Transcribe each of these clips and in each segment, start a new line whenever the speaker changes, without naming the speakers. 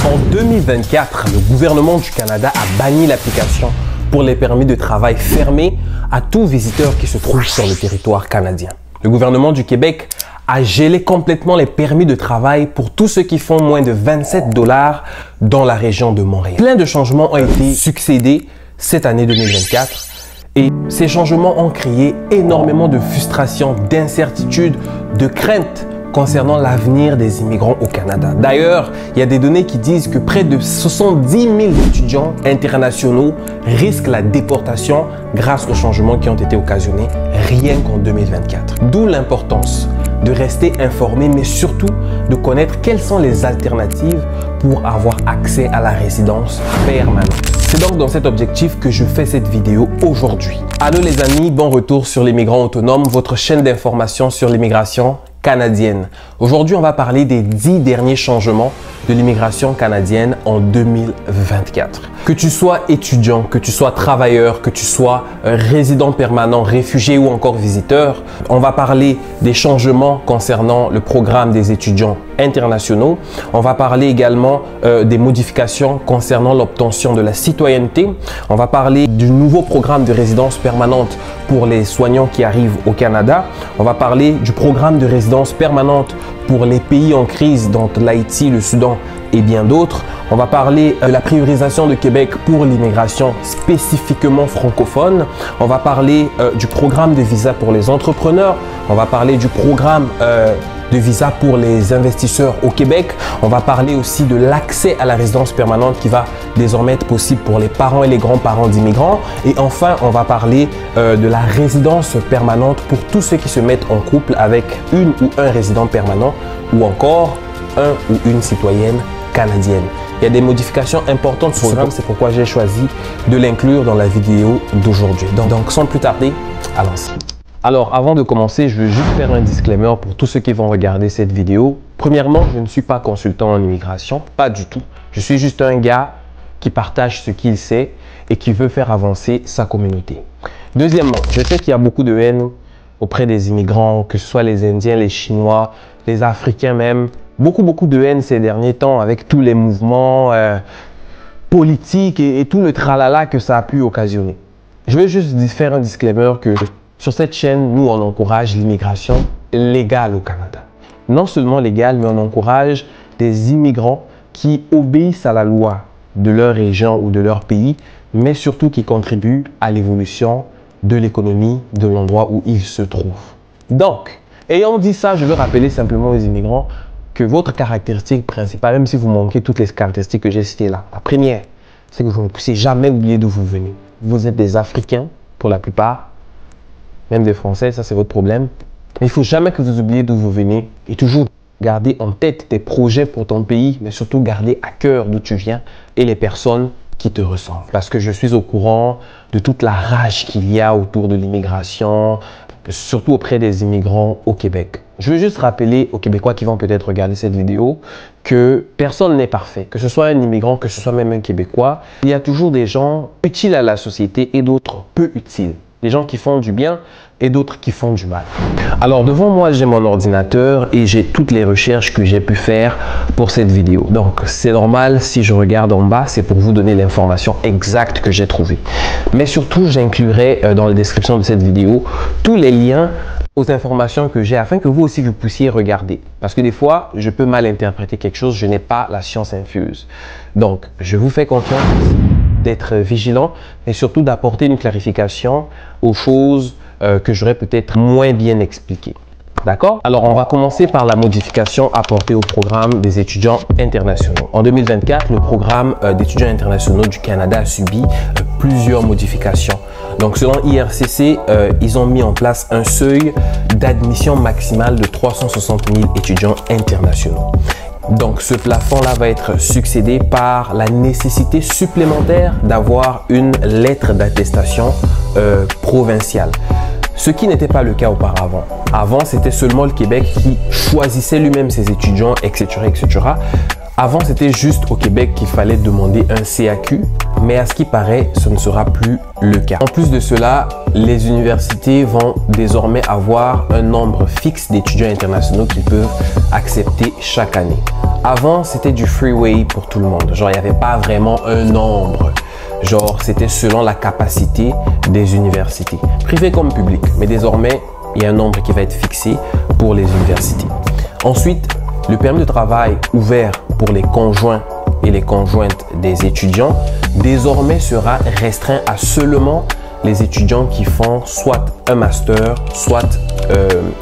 En 2024, le gouvernement du Canada a banni l'application pour les permis de travail fermés à tout visiteur qui se trouve sur le territoire canadien. Le gouvernement du Québec a gelé complètement les permis de travail pour tous ceux qui font moins de 27 $ dans la région de Montréal. Plein de changements ont été succédés cette année 2024 et ces changements ont créé énormément de frustration, d'incertitude, de crainte concernant l'avenir des immigrants au Canada. D'ailleurs, il y a des données qui disent que près de 70 000 étudiants internationaux risquent la déportation grâce aux changements qui ont été occasionnés rien qu'en 2024. D'où l'importance de rester informé, mais surtout de connaître quelles sont les alternatives pour avoir accès à la résidence permanente. C'est donc dans cet objectif que je fais cette vidéo aujourd'hui. Allô les amis, bon retour sur Les Migrants Autonomes, votre chaîne d'information sur l'immigration canadienne. Aujourd'hui, on va parler des 10 derniers changements de l'immigration canadienne en 2024. Que tu sois étudiant, que tu sois travailleur, que tu sois résident permanent, réfugié ou encore visiteur, on va parler des changements concernant le programme des étudiants internationaux. On va parler également des modifications concernant l'obtention de la citoyenneté. On va parler du nouveau programme de résidence permanente pour les soignants qui arrivent au Canada. On va parler du programme de résidence permanente pour les pays en crise, dont l'Haïti, le Soudan et bien d'autres. On va parler de la priorisation de Québec pour l'immigration spécifiquement francophone. On va parler du programme de visa pour les entrepreneurs. On va parler du programme de visa pour les investisseurs au Québec. On va parler aussi de l'accès à la résidence permanente qui va désormais être possible pour les parents et les grands-parents d'immigrants. Et enfin, on va parler de la résidence permanente pour tous ceux qui se mettent en couple avec une ou un résident permanent ou encore un ou une citoyenne canadienne. Il y a des modifications importantes sur ce programme, c'est pourquoi j'ai choisi de l'inclure dans la vidéo d'aujourd'hui. Donc sans plus tarder, allons-y. Alors, avant de commencer, je veux juste faire un disclaimer pour tous ceux qui vont regarder cette vidéo. Premièrement, je ne suis pas consultant en immigration, pas du tout. Je suis juste un gars qui partage ce qu'il sait et qui veut faire avancer sa communauté. Deuxièmement, je sais qu'il y a beaucoup de haine auprès des immigrants, que ce soit les Indiens, les Chinois, les Africains même. Beaucoup de haine ces derniers temps avec tous les mouvements politiques et tout le tralala que ça a pu occasionner. Je veux juste faire un disclaimer que sur cette chaîne, nous, on encourage l'immigration légale au Canada. Non seulement légale, mais on encourage des immigrants qui obéissent à la loi de leur région ou de leur pays, mais surtout qui contribuent à l'évolution de l'économie de l'endroit où ils se trouvent. Donc, ayant dit ça, je veux rappeler simplement aux immigrants que votre caractéristique principale, même si vous manquez toutes les caractéristiques que j'ai citées là, la première, c'est que vous ne puissiez jamais oublier d'où vous venez. Vous êtes des Africains, pour la plupart, même des Français, ça c'est votre problème. Mais il ne faut jamais que vous oubliez d'où vous venez et toujours garder en tête tes projets pour ton pays, mais surtout garder à cœur d'où tu viens et les personnes qui te ressemblent. Parce que je suis au courant de toute la rage qu'il y a autour de l'immigration, surtout auprès des immigrants au Québec. Je veux juste rappeler aux Québécois qui vont peut-être regarder cette vidéo que personne n'est parfait. Que ce soit un immigrant, que ce soit même un Québécois, il y a toujours des gens utiles à la société et d'autres peu utiles. Des gens qui font du bien et d'autres qui font du mal. Alors devant moi, j'ai mon ordinateur et j'ai toutes les recherches que j'ai pu faire pour cette vidéo. Donc c'est normal, si je regarde en bas, c'est pour vous donner l'information exacte que j'ai trouvée. Mais surtout, j'inclurai dans la description de cette vidéo tous les liens aux informations que j'ai afin que vous aussi vous puissiez regarder. Parce que des fois, je peux mal interpréter quelque chose, je n'ai pas la science infuse. Donc, je vous fais confiance d'être vigilant et surtout d'apporter une clarification aux choses que j'aurais peut-être moins bien expliquées. D'accord? Alors, on va commencer par la modification apportée au programme des étudiants internationaux. En 2024, le programme d'étudiants internationaux du Canada a subi plusieurs modifications. Donc, selon IRCC, ils ont mis en place un seuil d'admission maximale de 360 000 étudiants internationaux. Donc, ce plafond-là va être succédé par la nécessité supplémentaire d'avoir une lettre d'attestation provinciale. Ce qui n'était pas le cas auparavant. Avant, c'était seulement le Québec qui choisissait lui-même ses étudiants, etc., etc. Avant, c'était juste au Québec qu'il fallait demander un CAQ, mais à ce qui paraît, ce ne sera plus le cas. En plus de cela, les universités vont désormais avoir un nombre fixe d'étudiants internationaux qu'ils peuvent accepter chaque année. Avant, c'était du freeway pour tout le monde. Genre, il n'y avait pas vraiment un nombre. Genre, c'était selon la capacité des universités, privées comme publiques. Mais désormais, il y a un nombre qui va être fixé pour les universités. Ensuite, le permis de travail ouvert pour les conjoints et les conjointes des étudiants, désormais sera restreint à seulement les étudiants qui font soit un master, soit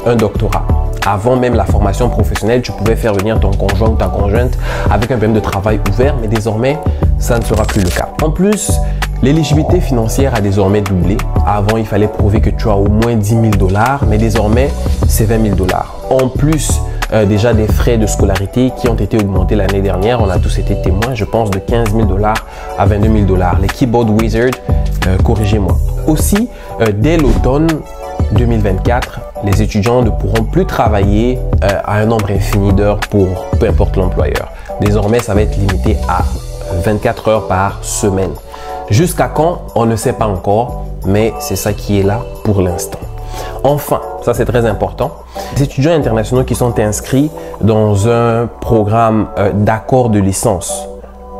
un doctorat. Avant même la formation professionnelle, tu pouvais faire venir ton conjoint ou ta conjointe avec un permis de travail ouvert, mais désormais, ça ne sera plus le cas. En plus, l'éligibilité financière a désormais doublé. Avant, il fallait prouver que tu as au moins 10 000 $, mais désormais, c'est 20 000 $. En plus, déjà des frais de scolarité qui ont été augmentés l'année dernière. On a tous été témoins, je pense, de 15 000 $ à 22 000 $. Les Keyboard Wizards, corrigez-moi. Aussi, dès l'automne 2024, les étudiants ne pourront plus travailler à un nombre infini d'heures pour peu importe l'employeur. Désormais, ça va être limité à 24 heures par semaine. Jusqu'à quand? On ne sait pas encore, mais c'est ça qui est là pour l'instant. Enfin, ça c'est très important, les étudiants internationaux qui sont inscrits dans un programme d'accord de licence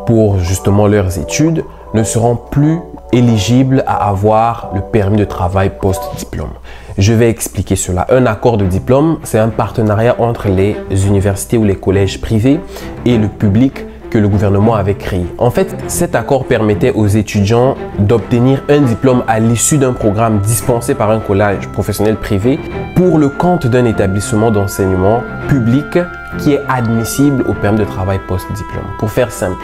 pour justement leurs études ne seront plus éligibles à avoir le permis de travail post-diplôme. Je vais expliquer cela. Un accord de diplôme, c'est un partenariat entre les universités ou les collèges privés et le public que le gouvernement avait créé. En fait, cet accord permettait aux étudiants d'obtenir un diplôme à l'issue d'un programme dispensé par un collège professionnel privé pour le compte d'un établissement d'enseignement public qui est admissible au permis de travail post-diplôme. Pour faire simple,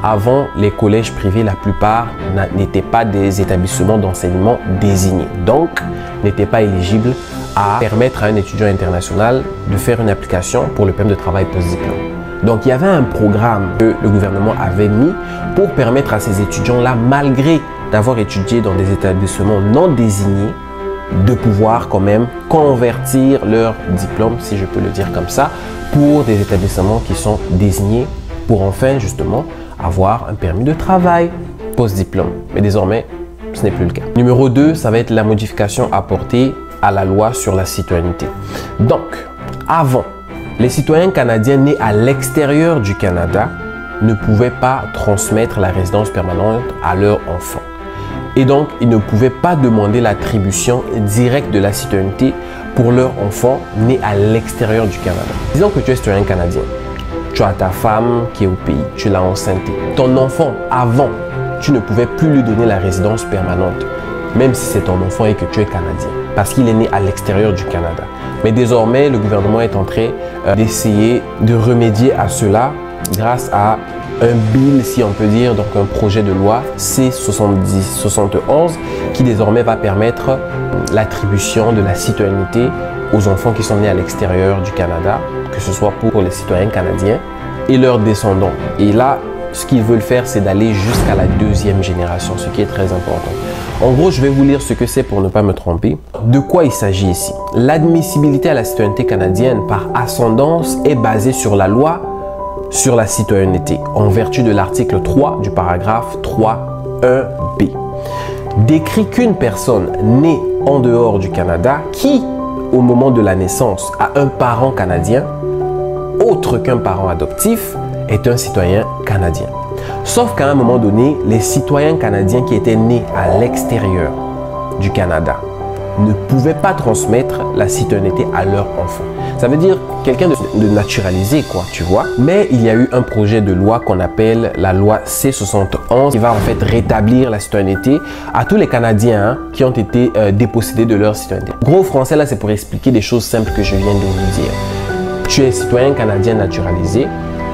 avant, les collèges privés, la plupart n'étaient pas des établissements d'enseignement désignés, donc n'étaient pas éligibles à permettre à un étudiant international de faire une application pour le permis de travail post-diplôme. Donc, il y avait un programme que le gouvernement avait mis pour permettre à ces étudiants-là, malgré d'avoir étudié dans des établissements non désignés, de pouvoir quand même convertir leur diplôme, si je peux le dire comme ça, pour des établissements qui sont désignés pour enfin justement avoir un permis de travail post-diplôme. Mais désormais, ce n'est plus le cas. Numéro 2, ça va être la modification apportée à la loi sur la citoyenneté. Donc, avant, les citoyens canadiens nés à l'extérieur du Canada ne pouvaient pas transmettre la résidence permanente à leurs enfants. Et donc, ils ne pouvaient pas demander l'attribution directe de la citoyenneté pour leurs enfants nés à l'extérieur du Canada. Disons que tu es citoyen canadien. Tu as ta femme qui est au pays, tu l'as enceintée. Ton enfant, avant, tu ne pouvais plus lui donner la résidence permanente, même si c'est ton enfant et que tu es canadien, parce qu'il est né à l'extérieur du Canada. Mais désormais, le gouvernement est en train d'essayer de remédier à cela grâce à un bill, si on peut dire, donc un projet de loi C-71 qui désormais va permettre l'attribution de la citoyenneté aux enfants qui sont nés à l'extérieur du Canada, que ce soit pour les citoyens canadiens et leurs descendants. Et là, ce qu'ils veulent faire, c'est d'aller jusqu'à la 2e génération, ce qui est très important. En gros, je vais vous lire ce que c'est pour ne pas me tromper. De quoi il s'agit ici? L'admissibilité à la citoyenneté canadienne par ascendance est basée sur la loi sur la citoyenneté, en vertu de l'article 3 du paragraphe 3.1b. Décrit qu'une personne née en dehors du Canada qui, au moment de la naissance, a un parent canadien, autre qu'un parent adoptif, est un citoyen canadien. Sauf qu'à un moment donné, les citoyens canadiens qui étaient nés à l'extérieur du Canada ne pouvaient pas transmettre la citoyenneté à leurs enfants. Ça veut dire quelqu'un de naturalisé, quoi, tu vois. Mais il y a eu un projet de loi qu'on appelle la loi C-71 qui va en fait rétablir la citoyenneté à tous les Canadiens qui ont été dépossédés de leur citoyenneté. Gros français, là, c'est pour expliquer des choses simples que je viens de vous dire. Tu es citoyen canadien naturalisé,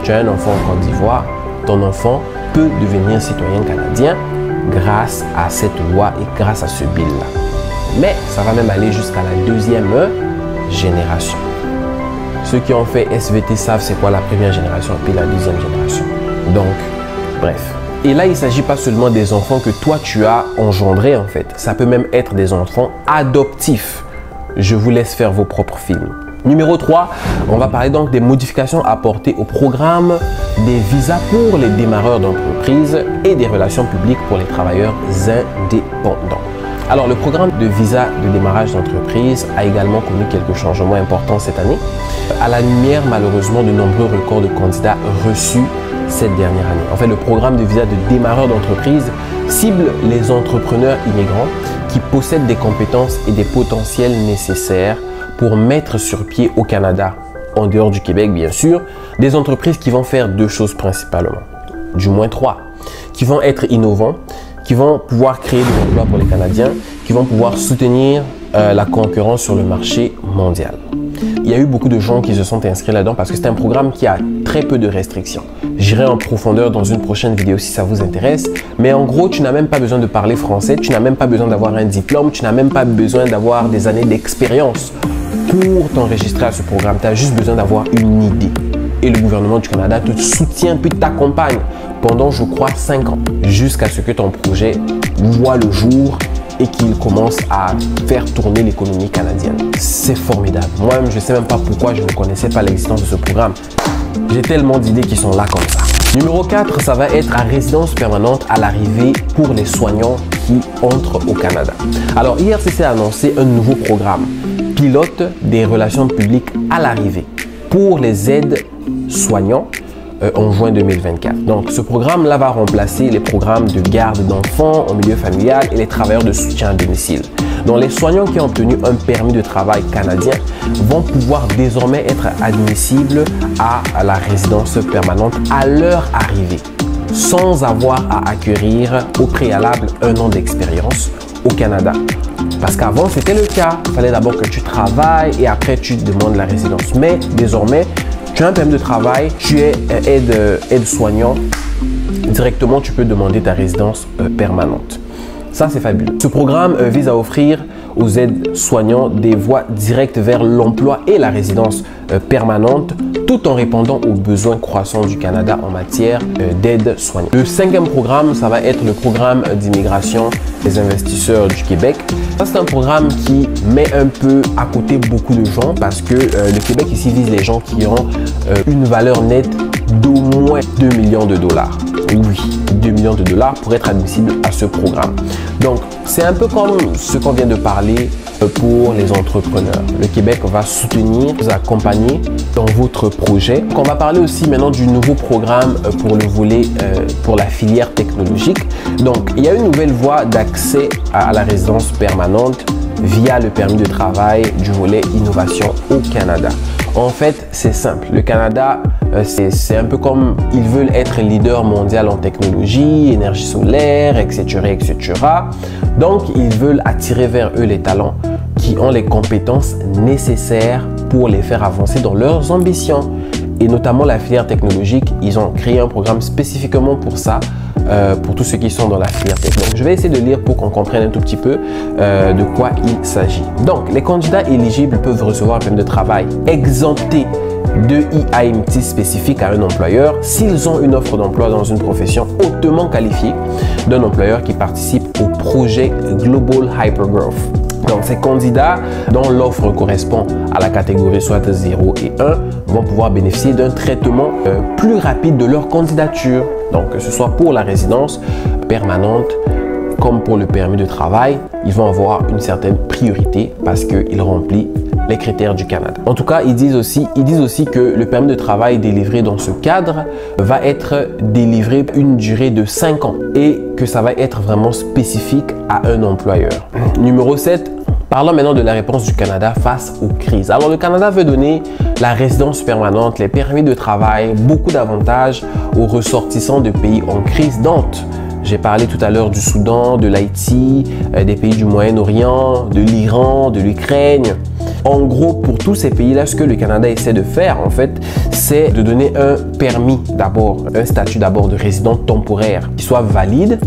tu as un enfant en Côte d'Ivoire, ton enfant peut devenir citoyen canadien grâce à cette loi et grâce à ce bill-là. Mais ça va même aller jusqu'à la 2e génération. Ceux qui ont fait SVT savent c'est quoi la première génération et puis la 2e génération. Donc, bref. Et là, il ne s'agit pas seulement des enfants que toi, tu as engendrés en fait. Ça peut même être des enfants adoptifs. Je vous laisse faire vos propres films. Numéro 3, on va parler donc des modifications apportées au programme des visas pour les démarreurs d'entreprise et des relations publiques pour les travailleurs indépendants. Alors, le programme de visa de démarrage d'entreprise a également connu quelques changements importants cette année, à la lumière malheureusement de nombreux records de candidats reçus cette dernière année. En fait, le programme de visa de démarreur d'entreprise cible les entrepreneurs immigrants qui possèdent des compétences et des potentiels nécessaires pour mettre sur pied au Canada, en dehors du Québec bien sûr, des entreprises qui vont faire deux choses principalement, du moins trois, qui vont être innovants, qui vont pouvoir créer des emplois pour les Canadiens, qui vont pouvoir soutenir la concurrence sur le marché mondial. Il y a eu beaucoup de gens qui se sont inscrits là-dedans parce que c'est un programme qui a très peu de restrictions. J'irai en profondeur dans une prochaine vidéo si ça vous intéresse. Mais en gros, tu n'as même pas besoin de parler français, tu n'as même pas besoin d'avoir un diplôme, tu n'as même pas besoin d'avoir des années d'expérience pour t'enregistrer à ce programme. Tu as juste besoin d'avoir une idée. Et le gouvernement du Canada te soutient puis t'accompagne pendant, je crois, 5 ans jusqu'à ce que ton projet voit le jour et qu'il commence à faire tourner l'économie canadienne. C'est formidable. Moi-même, je ne sais même pas pourquoi je ne connaissais pas l'existence de ce programme. J'ai tellement d'idées qui sont là comme ça. Numéro 4, ça va être la résidence permanente à l'arrivée pour les soignants qui entrent au Canada. Alors, IRCC a annoncé un nouveau programme, pilote des relations publiques à l'arrivée pour les aides soignants en juin 2024. Donc, ce programme-là va remplacer les programmes de garde d'enfants en milieu familial et les travailleurs de soutien à domicile. Donc, les soignants qui ont obtenu un permis de travail canadien vont pouvoir désormais être admissibles à la résidence permanente à leur arrivée, sans avoir à acquérir au préalable un an d'expérience au Canada. Parce qu'avant, c'était le cas. Il fallait d'abord que tu travailles et après, tu demandes la résidence. Mais désormais, tu as un permis de travail, tu es aide-soignant, directement tu peux demander ta résidence permanente. Ça, c'est fabuleux. Ce programme vise à offrir aux aides-soignants des voies directes vers l'emploi et la résidence permanente, tout en répondant aux besoins croissants du Canada en matière d'aide-soignants. Le 5e programme, ça va être le programme d'immigration des investisseurs du Québec. Ça, c'est un programme qui met un peu à côté beaucoup de gens parce que le Québec ici vise les gens qui ont une valeur nette d'au moins 2 millions de dollars. Oui, 2 millions de dollars pour être admissible à ce programme. Donc, c'est un peu comme ce qu'on vient de parler pour les entrepreneurs. Le Québec va soutenir, vous accompagner dans votre projet. Donc, on va parler aussi maintenant du nouveau programme pour le volet, pour la filière technologique. Donc, il y a une nouvelle voie d'accès à la résidence permanente via le permis de travail du volet innovation au Canada. En fait, c'est simple. Le Canada, c'est un peu comme ils veulent être leader mondial en technologie, énergie solaire, etc., etc. Donc, ils veulent attirer vers eux les talents qui ont les compétences nécessaires pour les faire avancer dans leurs ambitions. Et notamment la filière technologique, ils ont créé un programme spécifiquement pour ça, pour tous ceux qui sont dans la filière technologique. Donc, je vais essayer de lire pour qu'on comprenne un tout petit peu de quoi il s'agit. Donc, les candidats éligibles peuvent recevoir un permis de travail exempté de IAMT spécifique à un employeur s'ils ont une offre d'emploi dans une profession hautement qualifiée d'un employeur qui participe au projet Global Hypergrowth. Donc, ces candidats dont l'offre correspond à la catégorie soit 0 et 1 vont pouvoir bénéficier d'un traitement plus rapide de leur candidature. Donc, que ce soit pour la résidence permanente comme pour le permis de travail, ils vont avoir une certaine priorité parce qu'ils remplissent les critères du Canada. En tout cas, ils disent aussi que le permis de travail délivré dans ce cadre va être délivré une durée de 5 ans et que ça va être vraiment spécifique à un employeur. Numéro 7, parlons maintenant de la réponse du Canada face aux crises. Alors, le Canada veut donner la résidence permanente, les permis de travail, beaucoup d'avantages aux ressortissants de pays en crise. Donc, j'ai parlé tout à l'heure du Soudan, de l'Haïti, des pays du Moyen-Orient, de l'Iran, de l'Ukraine. En gros, pour tous ces pays-là, ce que le Canada essaie de faire, en fait, c'est de donner un permis d'abord, un statut d'abord de résident temporaire qui soit valide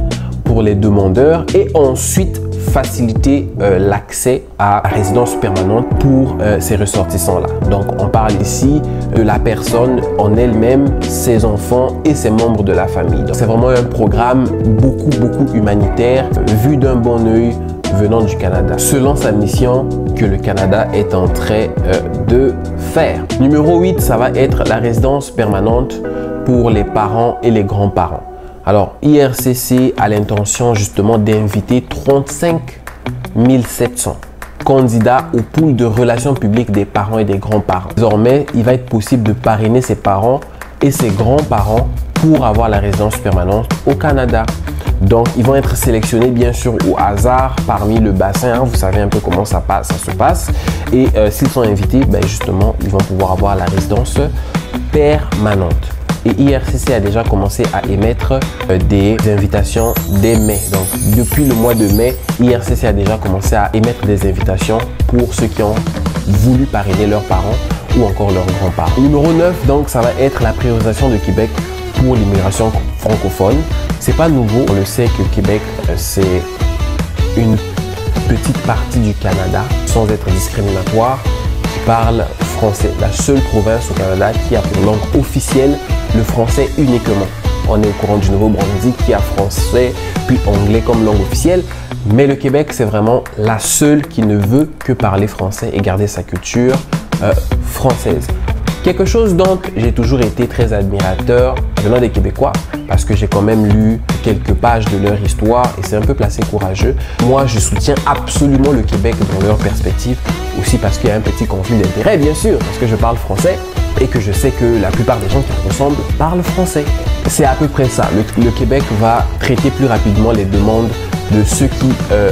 pour les demandeurs et ensuite faciliter l'accès à la résidence permanente pour ces ressortissants-là. Donc, on parle ici de la personne en elle-même, ses enfants et ses membres de la famille. C'est vraiment un programme beaucoup humanitaire vu d'un bon œil venant du Canada, selon sa mission que le Canada est en train de faire. Numéro 8, ça va être la résidence permanente pour les parents et les grands-parents. Alors, IRCC a l'intention justement d'inviter 35 1700 candidats au pool de relations publiques des parents et des grands-parents. Désormais, il va être possible de parrainer ses parents et ses grands-parents pour avoir la résidence permanente au Canada. Donc, ils vont être sélectionnés bien sûr au hasard parmi le bassin. Hein, vous savez un peu comment ça se passe. Et s'ils sont invités, ben justement, ils vont pouvoir avoir la résidence permanente. Et IRCC a déjà commencé à émettre des invitations dès mai. Donc, depuis le mois de mai, IRCC a déjà commencé à émettre des invitations pour ceux qui ont voulu parrainer leurs parents ou encore leurs grands-parents. Numéro 9, donc, ça va être la priorisation de Québec pour l'immigration francophone. C'est pas nouveau, on le sait que Québec, c'est une petite partie du Canada, sans être discriminatoire, qui parle français. La seule province au Canada qui a pour langue officielle le français uniquement. On est au courant du Nouveau-Brunswick qui a français puis anglais comme langue officielle. Mais le Québec, c'est vraiment la seule qui ne veut que parler français et garder sa culture française. Quelque chose dont j'ai toujours été très admirateur venant des Québécois parce que j'ai quand même lu quelques pages de leur histoire et c'est un peu placé courageux. Moi, je soutiens absolument le Québec dans leur perspective aussi parce qu'il y a un petit conflit d'intérêts, bien sûr, parce que je parle français et que je sais que la plupart des gens qui me ressemblent parlent français. C'est à peu près ça. Le Québec va traiter plus rapidement les demandes de ceux qui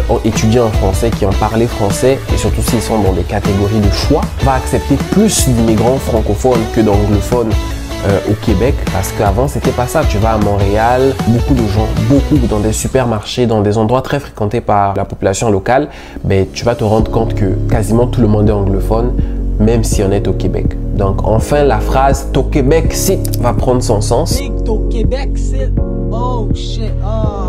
ont étudié en français, qui ont parlé français et surtout s'ils sont dans des catégories de choix, va accepter plus d'immigrants francophones que d'anglophones au Québec parce qu'avant c'était pas ça. Tu vas à Montréal, beaucoup de gens, dans des supermarchés, dans des endroits très fréquentés par la population locale, ben, tu vas te rendre compte que quasiment tout le monde est anglophone, même si on est au Québec. Donc enfin la phrase « T'au Québec, sit » va prendre son sens.
T'au Québec, sit. Oh shit, oh.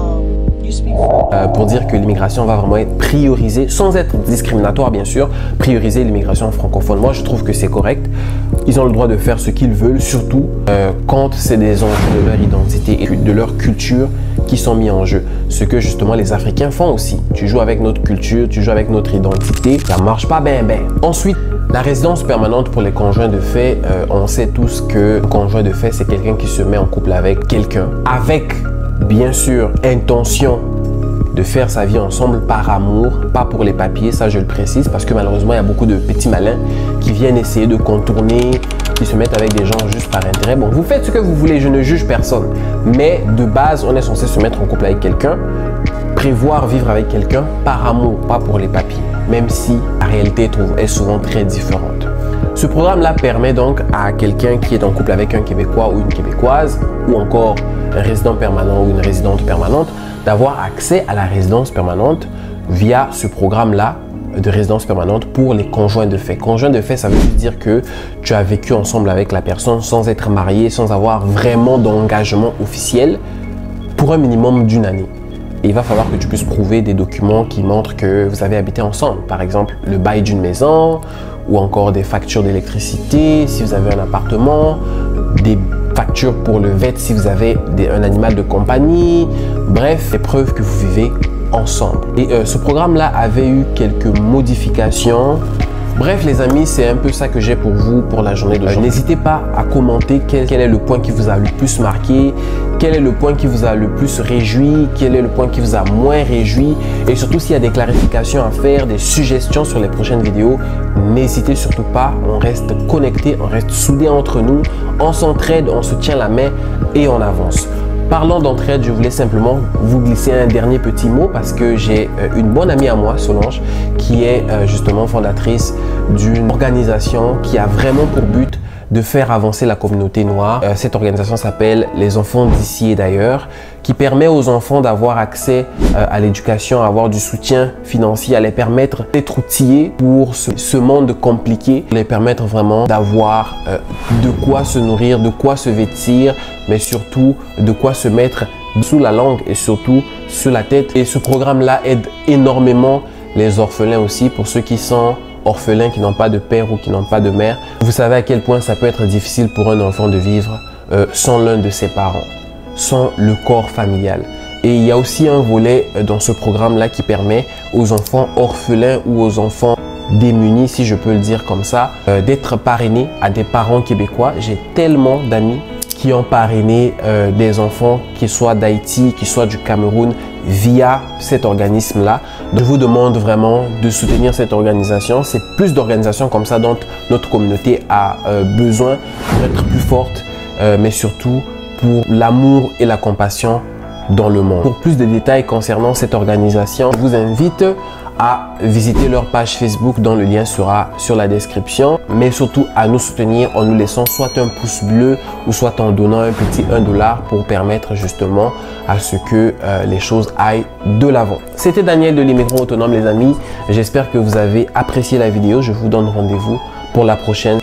Pour dire que l'immigration va vraiment être priorisée, sans être discriminatoire bien sûr, prioriser l'immigration francophone. Moi je trouve que c'est correct. Ils ont le droit de faire ce qu'ils veulent, surtout quand c'est des enjeux de leur identité et de leur culture qui sont mis en jeu. Ce que justement les Africains font aussi. Tu joues avec notre culture, tu joues avec notre identité, ça marche pas ben. Ensuite, la résidence permanente pour les conjoints de fait, on sait tous que le conjoint de fait, c'est quelqu'un qui se met en couple avec quelqu'un, avec bien sûr intention de faire sa vie ensemble par amour, pas pour les papiers, ça je le précise parce que malheureusement il y a beaucoup de petits malins qui viennent essayer de contourner, qui se mettent avec des gens juste par intérêt. Bon, vous faites ce que vous voulez, je ne juge personne, mais de base on est censé se mettre en couple avec quelqu'un, prévoir vivre avec quelqu'un par amour, pas pour les papiers, même si la réalité est souvent très différente. Ce programme-là permet donc à quelqu'un qui est en couple avec un Québécois ou une Québécoise, ou encore un résident permanent ou une résidente permanente, d'avoir accès à la résidence permanente via ce programme-là de résidence permanente pour les conjoints de fait. Conjoint de fait, ça veut dire que tu as vécu ensemble avec la personne sans être marié, sans avoir vraiment d'engagement officiel pour un minimum d'une année. Et il va falloir que tu puisses prouver des documents qui montrent que vous avez habité ensemble. Par exemple, le bail d'une maison ou encore des factures d'électricité si vous avez un appartement, des factures pour le vet si vous avez un animal de compagnie. Bref, des preuves que vous vivez ensemble. Et ce programme-là avait eu quelques modifications. Bref les amis, c'est un peu ça que j'ai pour vous pour la journée d'aujourd'hui. N'hésitez pas à commenter quel est le point qui vous a le plus marqué, quel est le point qui vous a le plus réjoui, quel est le point qui vous a moins réjoui et surtout s'il y a des clarifications à faire, des suggestions sur les prochaines vidéos, n'hésitez surtout pas, on reste connectés, on reste soudés entre nous, on s'entraide, on se tient la main et on avance. Parlant d'entraide, je voulais simplement vous glisser un dernier petit mot parce que j'ai une bonne amie à moi, Solange, qui est justement fondatrice d'une organisation qui a vraiment pour but de faire avancer la communauté noire. Cette organisation s'appelle Les Enfants d'ici et d'ailleurs, qui permet aux enfants d'avoir accès à l'éducation, à avoir du soutien financier, à les permettre d'être outillés pour ce monde compliqué, les permettre vraiment d'avoir de quoi se nourrir, de quoi se vêtir, mais surtout de quoi se mettre sous la langue et surtout sur la tête. Et ce programme-là aide énormément les orphelins aussi, pour ceux qui sont orphelins, qui n'ont pas de père ou qui n'ont pas de mère. Vous savez à quel point ça peut être difficile pour un enfant de vivre sans l'un de ses parents, sans le corps familial. Et il y a aussi un volet dans ce programme-là qui permet aux enfants orphelins ou aux enfants démunis, si je peux le dire comme ça, d'être parrainés à des parents québécois. J'ai tellement d'amis qui ont parrainé des enfants qui soient d'Haïti, qui soient du Cameroun via cet organisme-là. Donc, je vous demande vraiment de soutenir cette organisation. C'est plus d'organisations comme ça dont notre communauté a besoin pour être plus forte, mais surtout pour l'amour et la compassion dans le monde. Pour plus de détails concernant cette organisation, je vous invite à visiter leur page Facebook dont le lien sera sur la description, mais surtout à nous soutenir en nous laissant soit un pouce bleu ou soit en donnant un petit $1 pour permettre justement à ce que les choses aillent de l'avant. C'était Daniel de l'Immigran Autonome les amis, j'espère que vous avez apprécié la vidéo, je vous donne rendez-vous pour la prochaine.